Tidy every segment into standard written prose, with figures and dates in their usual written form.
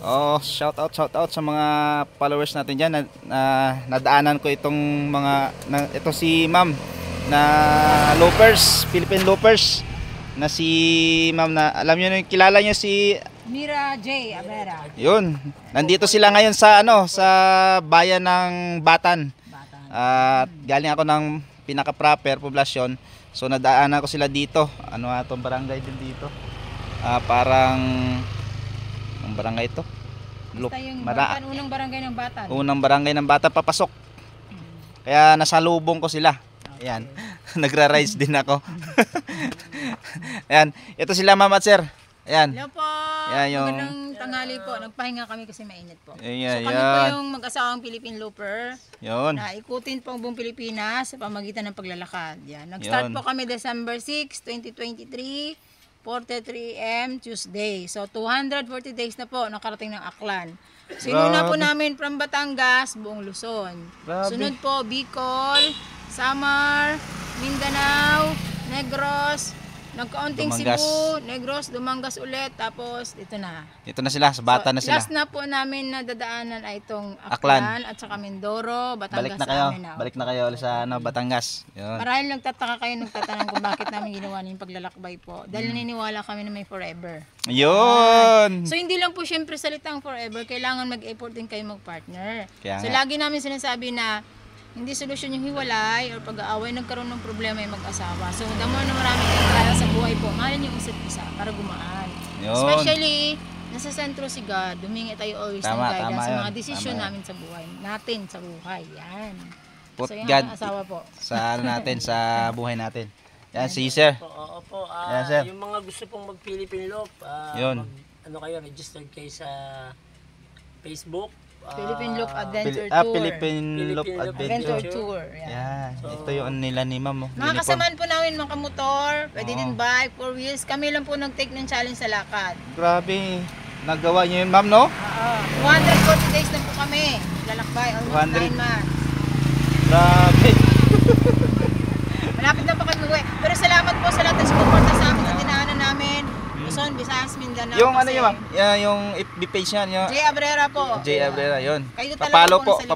Oh, shout out sa mga followers natin diyan nadaanan ko itong ito si Ma'am na loopers, Philippine loopers na si Ma'am na alam niyo kilala niyo si Mira J. Abera. Yun. Nandito sila ngayon sa sa bayan ng Batan. At galing ako ng pinaka-proper poblasyon. So nadaanan ko sila dito. Ano atong barangay din dito? Parang ang barangay ito. Basta yung Batan, unang barangay ng Batan. Unang barangay ng Batan papasok. Kaya nasalubong ko sila. Ayan. Nagra-rise din ako. Ayan. Ito sila ma'am at sir. Ayan. Hello po. Ayan yung... Magandang tanghali po. Nagpahinga kami kasi mainit po. Ayan, so kami po yung mag-asawang Philippine Looper. Yun. Na ikutin po ang buong Pilipinas sa pamagitan ng paglalakad. Yan. Nag-start po kami December 6, 2023. 4:03 AM Tuesday. So 240 days na po nakarating ng Aklan. Sinuna po namin from Batangas, buong Luzon. Grabe. Sunod po Bicol, Samar, Mindanao, Negros, nagkaunting Cebu, Negros, Dumangas ulit, tapos ito na. Ito na sila, sa Batan na sila. Last na po namin na dadaanan ay itong Aklan at saka Mindoro, Batangas. Balik na kayo ulit sa Batangas. Yun. Marahil nagtataka kayo, nagtatanong kung bakit namin ginawa yung paglalakbay po. Dahil naniniwala kami na may forever. Yun! So hindi lang po syempre salitang forever, kailangan mag-effort din kayo mag-partner. So nga. lagi namin sinasabi na hindi solusyon yung hiwalay or pag-aaway, nagkaroon ng problema yung mag-asawa. So the more na marami kayong kaya sa buhay po, mahalin yung isa't isa para gumaan. Yun. Especially, nasa sentro si God, humingi tayo always ng guidance sa mga desisyon namin sa buhay. Natin sa buhay. Yan. Put So yan God ang asawa po. sa natin, sa buhay natin. Yan, si sir. Opo, Yan, sir. yung mga gusto pong mag-Philippine Loop, Yun. registered kayo sa Facebook. Philippine Loop Adventure Tour. Philippine Loop Adventure Adventure. Tour. Yan. Yan, ito yung nila ni ma'am. Mga kasamaan po namin mga motor, pwede din bike, 4 wheels. Kami lang po nag-take ng challenge sa lakad. Grabe, nagawa niyo yun ma'am, no? 240 days na po kami. Lalakbay, almost 9 months. Grabe. Malapit na po kami uwi. Pero salamat po sa lahat ng sumuporta sa amin sa dinaanan namin. Luzon, Visayas, Mindanao. Yung ano kasi yun ma'am, yung FB page yan. Yung J. Abrera po. J. Abrera, yun. Kayo talaga Papalo po po, nasa likod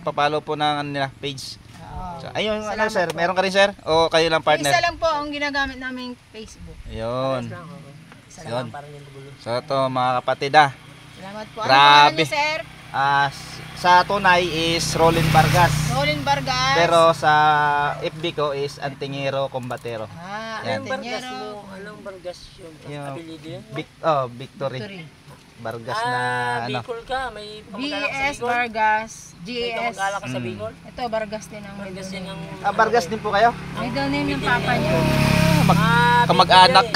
papalo po ng ano nila, page. Oo. So, ayun, ano Salamat sir, po. meron ka rin sir? O kayo lang partner? Isa lang po ang ginagamit naming Facebook. Yun. Isa Yun. lang. Para yung gulo. So ito mga kapatid Salamat po. Ano Grabe. pangalan niyo, sir? sa tunay is Rolin Vargas. Rolin Vargas. Pero sa FB ko is Antingero Combatero. Anong Bargas Anteñero. mo? Anong Bargas yun? Yung Apelido yun? Victory. Victory. Vargas na ano. Bicol ka. May kamag-anak sa BS Bicol. Vargas. May GS. kamag-anak ka sa Bicol. Ito, Vargas din ang Vargas middle yan name. ang... Vargas din po kayo? Middle name ng papa niya. Kamag-anak. Kamag-anak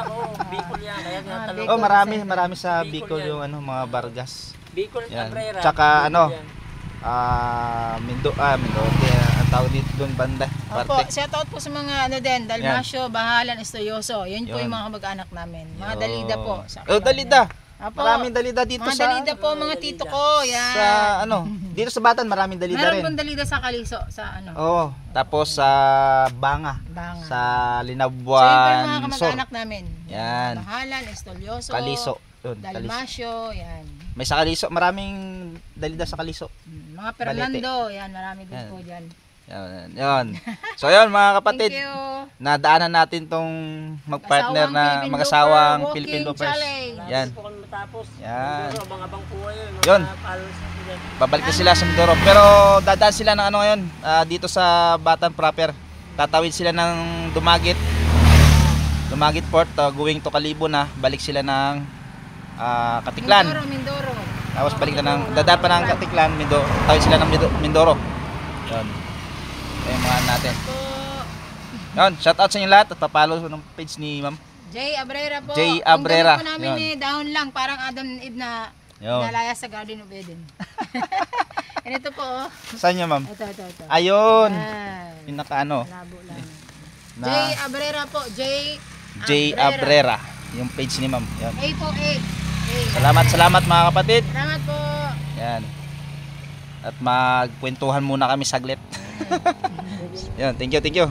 ko. Bicol yan. Kaya nga Ah, tanong. Oh, marami sa Bicol Bicol yan. yung ano mga Vargas. Bicol Yan. Cabrera. Tsaka Bicol ano, yan. Mindote ang tawag dito doon banda. Opo, Parte. shout out po sa mga ano din, Dalmasyo, Bahalan, Estoyoso. Yun po Yun. yung mga kamag-anak namin. Mga Yun. dalida po. Sa Oh, dalida. Opo. Maraming dalida dito Mga sa dalida po, mga tito ko. Yan. sa ano, dito sa Batan maraming dalida Meron rin. pong dalida sa Kaliso, sa ano. Oo, tapos sa Banga, Banga. sa So yun po yung mga Linabuan, Sur, kamag-anak namin. Yan. Bahalan, Estolyoso, Kaliso. Yun, Kaliso. Dalmasyo, yan. May sa Kaliso, maraming dalida sa Kaliso. Mga Fernando, yan, marami din Yan. po dyan. Yan, yan. So yun mga kapatid, Thank you. nadaanan natin tong mag-partner Asawang na Philippine mag-asawang Looper, Philippine walking Loopers. challenge. Yan. Gusto ko matapos. Yan. Siguro, abang-abang po kayo. Yun. Mga followers natin dyan. Babalik na sila sa Mindoro. Pero dadaan sila ng ano ngayon, dito sa Batan proper. Tatawid sila ng Dumaguete. Dumaguete Port, going to Kalibo na. Balik sila ng Katiklan. Mindoro. Tapos balik na ng, dadaan pa ng Katiklan, Mindoro. Tawid sila ng Mindoro. Yun. Ito yung mga natin. Po, Yun, shout out sa inyo lahat at papalo ng page ni ma'am. J. Abrera po. J. Abrera. Ang gamit po namin Yun. ni dahon lang, parang Adam and Eve na Yun. nalaya sa Garden of Eden. And ito po, oh. Saan nyo ma'am? Ito. Ayun. Yan. Yung naka ano, Malabo lang. na J. Abrera po. J. J. Abrera. Yung page ni ma'am. Yun. A po, A. Salamat mga kapatid. Salamat po. Yan. At magkwentuhan muna kami saglit. Yan, thank you.